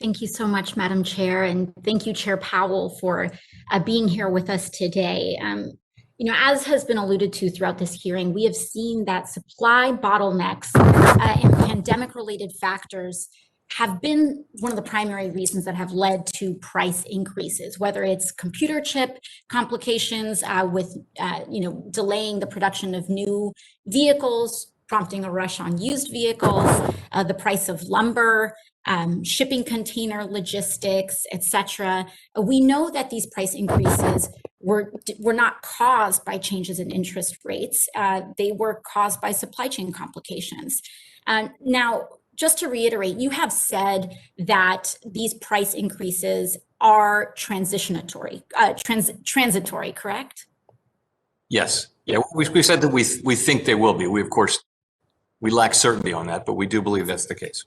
Thank you so much, Madam Chair, and thank you, Chair Powell, for being here with us today. As has been alluded to throughout this hearing, we have seen that supply bottlenecks and pandemic-related factors have been one of the primary reasons that have led to price increases, whether it's computer chip complications with, delaying the production of new vehicles, prompting a rush on used vehicles, the price of lumber, shipping container logistics, etc. We know that these price increases were not caused by changes in interest rates. They were caused by supply chain complications. Now, just to reiterate, you have said that these price increases are transitory, correct? Yes. Yeah, we said that we think they will be. Of course, we lack certainty on that, but we do believe that's the case.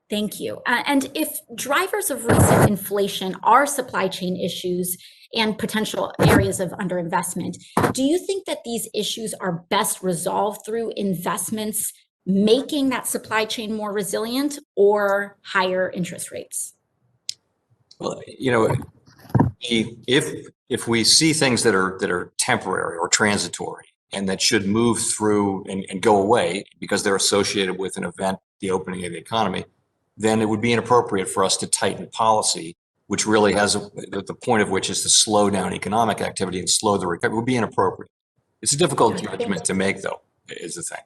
Thank you. And if drivers of recent inflation are supply chain issues and potential areas of underinvestment, do you think that these issues are best resolved through investments making that supply chain more resilient or higher interest rates? Well, if we see things that are temporary or transitory and that should move through and go away because they're associated with an event, the opening of the economy, then it would be inappropriate for us to tighten policy, which really has the point of which is to slow down economic activity and slow the recovery. It would be inappropriate. It's a difficult judgment to make, though, is the thing.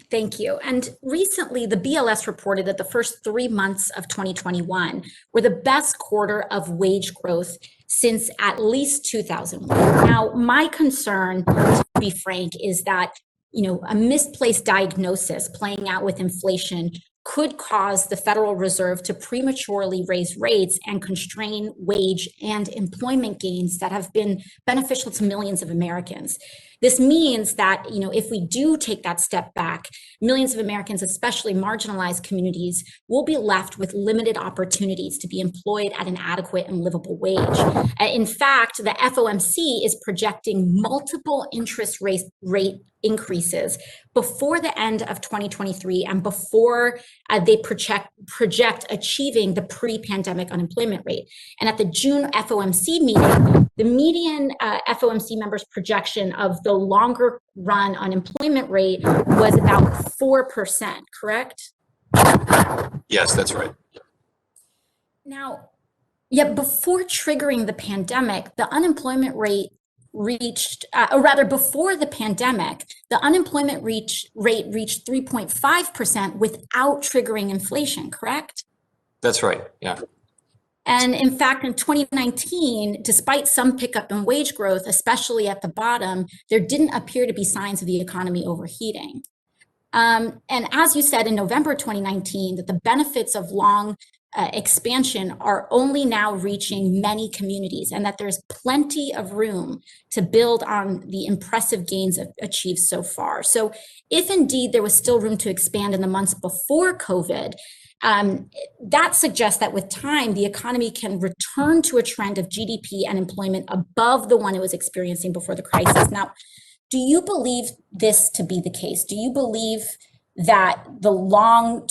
Thank you. And recently, the BLS reported that the first 3 months of 2021 were the best quarter of wage growth since at least 2001. Now, my concern, to be frank, is that a misplaced diagnosis playing out with inflation could cause the Federal Reserve to prematurely raise rates and constrain wage and employment gains that have been beneficial to millions of Americans. This means that, if we do take that step back, millions of Americans, especially marginalized communities, will be left with limited opportunities to be employed at an adequate and livable wage. In fact, the FOMC is projecting multiple interest rate increases before the end of 2023 and before they project achieving the pre-pandemic unemployment rate. And at the June FOMC meeting, the median FOMC members' projection of the longer run unemployment rate was about 4%, correct? Yes, that's right. Now, yet before triggering the pandemic, the unemployment rate reached, before the pandemic, the unemployment rate reached 3.5% without triggering inflation, correct? That's right, yeah. And in fact, in 2019, despite some pickup in wage growth, especially at the bottom, there didn't appear to be signs of the economy overheating. And as you said in November 2019, that the benefits of long expansion are only now reaching many communities and that there's plenty of room to build on the impressive gains achieved so far. So if indeed there was still room to expand in the months before COVID, that suggests that with time, the economy can return to a trend of GDP and employment above the one it was experiencing before the crisis. Now, do you believe this to be the case? Do you believe that the longer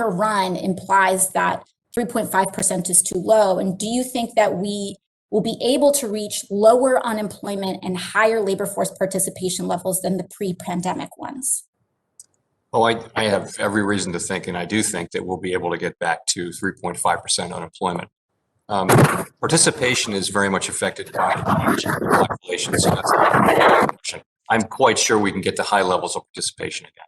run implies that 3.5% is too low? And do you think that we will be able to reach lower unemployment and higher labor force participation levels than the pre-pandemic ones? Oh, I have every reason to think, and I do think that we'll be able to get back to 3.5% unemployment. Participation is very much affected by the age of the population, so that's a question. I'm quite sure we can get to high levels of participation again.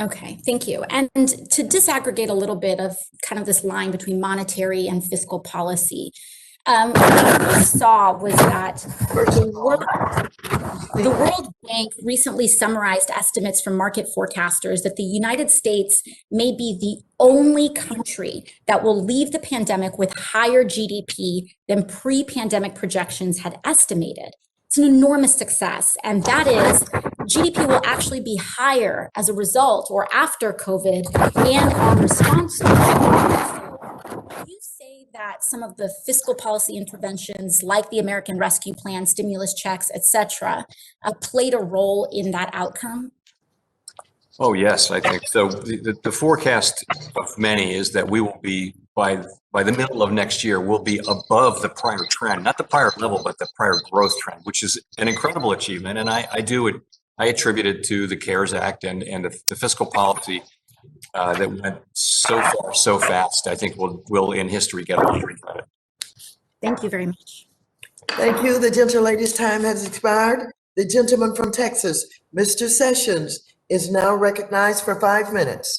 Okay, thank you. And to disaggregate a little bit of kind of this line between monetary and fiscal policy, what we saw was that the World Bank recently summarized estimates from market forecasters that the United States may be the only country that will leave the pandemic with higher GDP than pre-pandemic projections had estimated. It's an enormous success, and that is GDP will actually be higher as a result or after COVID and our response to COVID. You say that some of the fiscal policy interventions like the American Rescue Plan, stimulus checks, et cetera, played a role in that outcome? Oh, yes, I think so. The forecast of many is that we will be, by the middle of next year, we'll be above the prior trend, not the prior level, but the prior growth trend, which is an incredible achievement. And I attribute it to the CARES Act and the fiscal policy that went so far, so fast. I think we'll in history get a lot of credit. Thank you very much. Thank you. The gentlelady's time has expired. The gentleman from Texas, Mr. Sessions, is now recognized for 5 minutes.